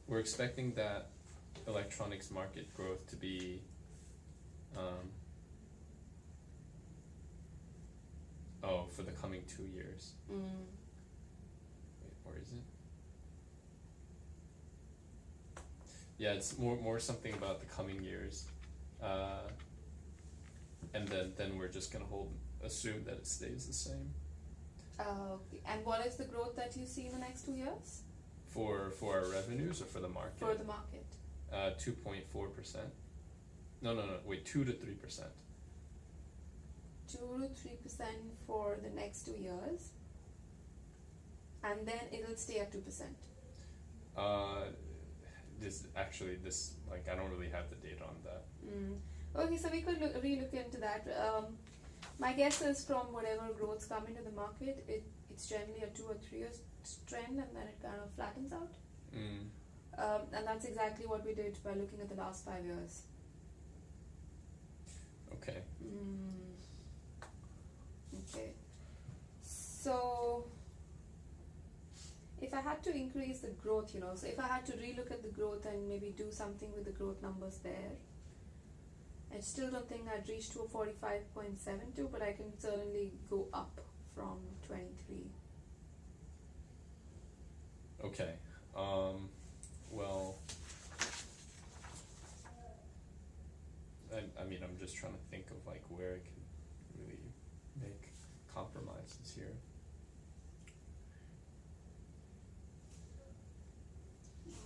we're expecting that electronics market growth to be, for the coming 2 years. Wait, or is it? Yeah, it's more something about the coming years, and then we're just gonna assume that it stays the same Okay. And what is the growth that you see in the next 2 years for our revenues or for the market. for the market? 2.4%. No, wait, 2 to 3%. 2 to 3% for the next 2 years, and then it'll stay at 2%. This like I don't really have the data on that. Okay, so we could re-look into that. My guess is from whatever growths come into the market, it's generally a 2 or 3 years trend, and then it kind of flattens out. And that's exactly what we did by looking at the last 5 years. Okay. Okay. So if I had to increase the growth, so if I had to relook at the growth and maybe do something with the growth numbers there, I still don't think I'd reach to a 45.72, but I can certainly go up from 23. Okay. Well, I mean, I'm just trying to think of like where I can really make compromises here.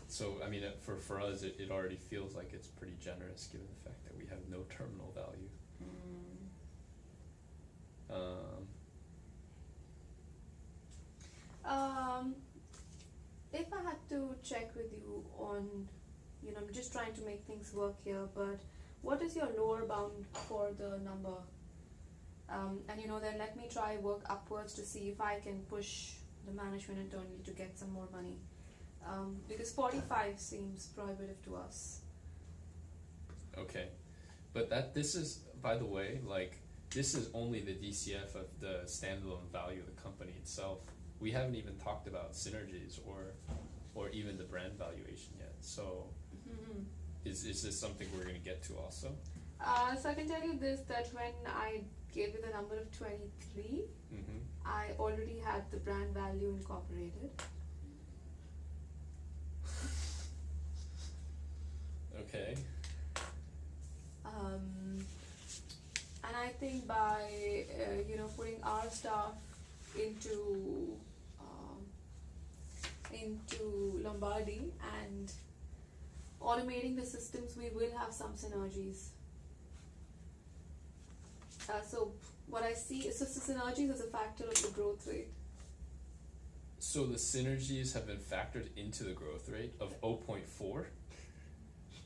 So, I mean, for us, it already feels like it's pretty generous given the fact that we have no terminal value. If I had to check with you on, I'm just trying to make things work here, but what is your lower bound for the number? And then let me try work upwards to see if I can push the management internally to get some more money. Because 45 seems prohibitive to us. Okay, but this is, by the way, like, this is only the DCF of the standalone value of the company itself. We haven't even talked about synergies or even the brand valuation yet. So, is this something we're going to get to also? So I can tell you this, that when I gave you the number of 23, I already had the brand value incorporated. Okay. And I think by putting our staff into Lombardi and automating the systems, we will have some synergies. So what I see is synergies as a factor of the growth rate. So the synergies have been factored into the growth rate of 0.4?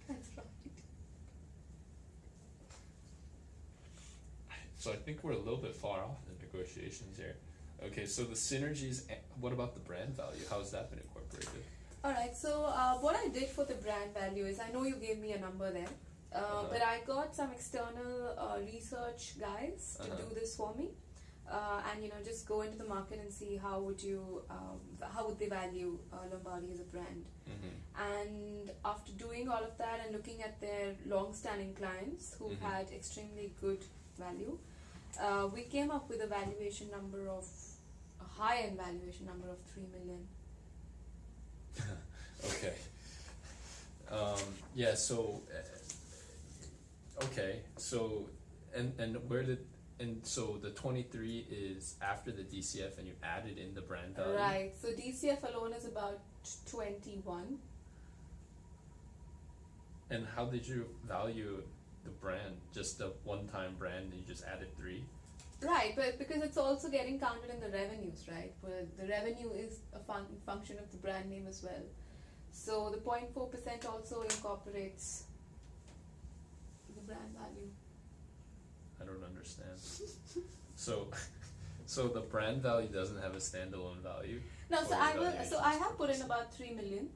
That's right. So I think we're a little bit far off in the negotiations here. Okay, so the synergies, what about the brand value? How has that been incorporated? Alright, so what I did for the brand value is, I know you gave me a number there, but I got some external research guys to do this for me, and just go into the market and see how would they value Lombardi as a brand. And after doing all of that and looking at their long-standing clients who've had extremely good value, we came up with a valuation number of a high-end valuation number of 3 million. Okay. Yeah. So. Okay. So, and so the 23 is after the DCF, and you added in the brand value. Right. So DCF alone is about 21. And how did you value the brand? Just a one-time brand, and you just added 3? Right, but because it's also getting counted in the revenues, right? But the revenue is a function of the brand name as well. So the 0.4% also incorporates the brand value. I don't understand. So the brand value doesn't have a standalone value? No, so I have put in about 3 million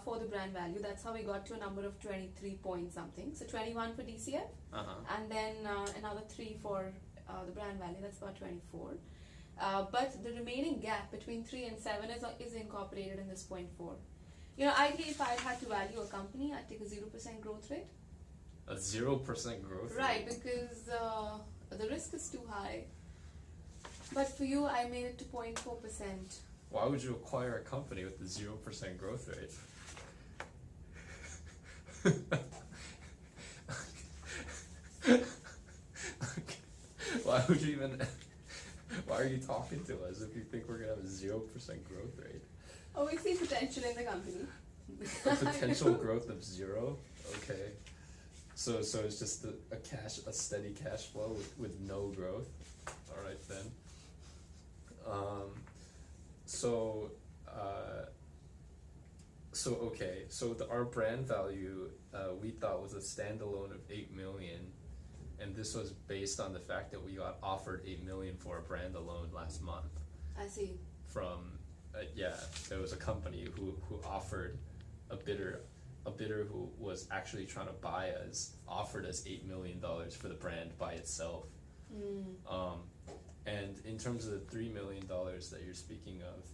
for the brand value. That's how we got to a number of 23 point something. So 21 for DCF, and then another 3 for the brand value. That's about 24. But the remaining gap between 3 and 7 is incorporated in this 0.4. You know, ideally, if I had to value a company, I'd take a 0% growth rate. A 0% growth Right, rate? because the risk is too high. But for you, I made it to 0.4%. Why would you acquire a company with a 0% growth rate? Why would you even? Why are you talking to us if you think we're gonna have a 0% growth rate? Oh, we see potential in the company. A potential growth of 0? Okay. So it's just a steady cash flow with no growth. All right then. Okay. So our brand value we thought was a standalone of 8 million, and this was based on the fact that we got offered 8 million for a brand alone last month I see. from there was a company who offered a bidder who was actually trying to buy us offered us $8 million for the brand by itself. And in terms of the $3 million that you're speaking of,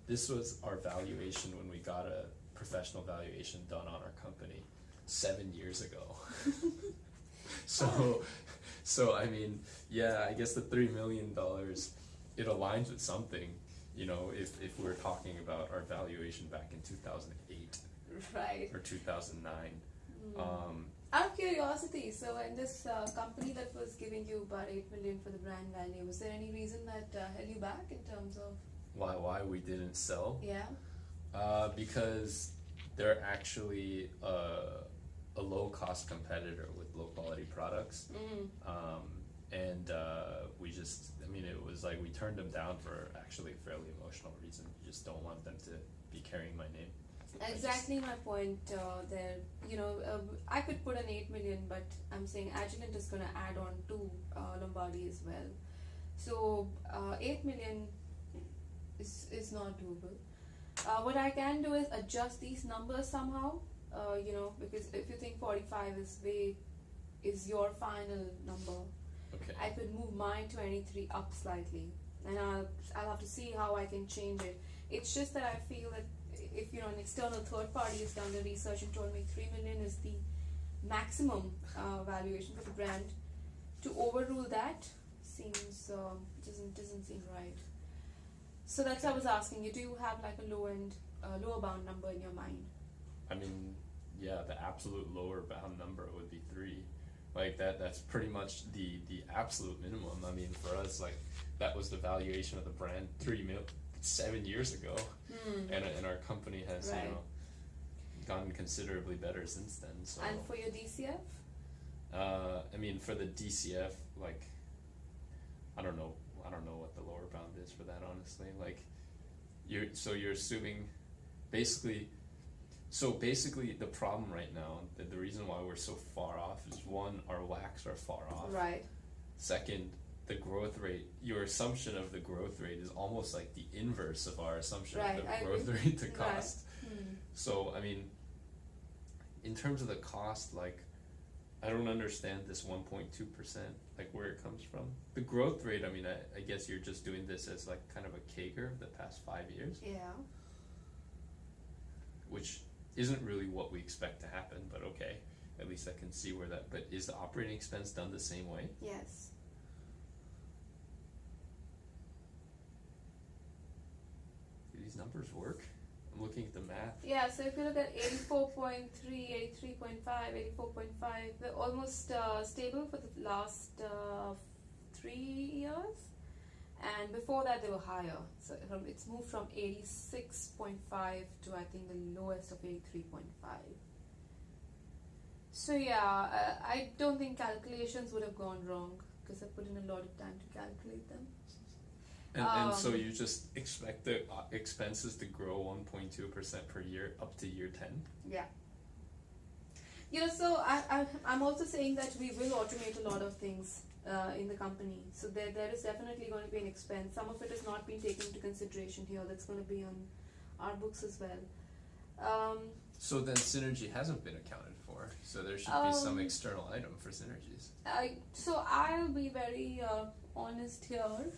this was our valuation when we got a professional valuation done on our company 7 years ago. So I mean, yeah, I guess the $3 million, it aligns with something, you know, if we're talking about our valuation back in 2008 Right. or 2009. Out of curiosity, so in this company that was giving you about 8 million for the brand value, was there any reason that held you back in terms of? Why we didn't sell? Yeah. Because they're actually a low cost competitor with low quality products. And we just, I mean, it was like we turned them down for actually a fairly emotional reason. We just don't want them to be carrying my name. Exactly my point there. You know, I could put an 8 million, but I'm saying Agilent is going to add on to Lombardi as well. So 8 million is not doable. What I can do is adjust these numbers somehow. You know, because if you think 45 is your final number, Okay. I could move mine 23 up slightly, and I'll have to see how I can change it. It's just that I feel that if, you know, an external third party has done the research and told me 3 million is the maximum valuation for the brand, to overrule that seems doesn't seem right. So that's why I was asking you, do you have like a lower bound number in your mind? I mean, yeah, the absolute lower bound number would be 3. Like that's pretty much the absolute minimum. I mean, for us, like that was the valuation of the brand 7 years ago, and our company has Right. you know gotten considerably better since then. So And for your DCF? I mean, for the DCF, like I don't know what the lower bound is for that, honestly. Like you're assuming basically. So basically, the problem right now, the reason why we're so far off is, one, our WACs are far off. Right. Second, the growth rate, your assumption of the growth rate is almost like the inverse of our assumption Right, of I the growth agree. rate to Right. cost. So, I mean, in terms of the cost, like, I don't understand this 1.2%, like where it comes from. The growth rate, I mean, I guess you're just doing this as like kind of a CAGR of the past 5 years, Yeah. which isn't really what we expect to happen, but okay, at least I can see where that, but is the operating expense done the same way? Yes. Do these numbers work? I'm looking at the math. Yeah, so if you look at 84.3, 83.5, 84.5, they're almost stable for the last 3 years. And before that, they were higher. So it's moved from 86.5 to, I think, the lowest of 83.5. So yeah, I don't think calculations would have gone wrong because I put in a lot of time to calculate them. And so you just expect the expenses to grow 1.2% per year up to year 10? Yeah. You know, so I'm also saying that we will automate a lot of things in the company. So there is definitely going to be an expense. Some of it has not been taken into consideration here. That's going to be on our books as well. So then synergy hasn't been accounted for. So there should be some external item for synergies. So I'll be very honest here.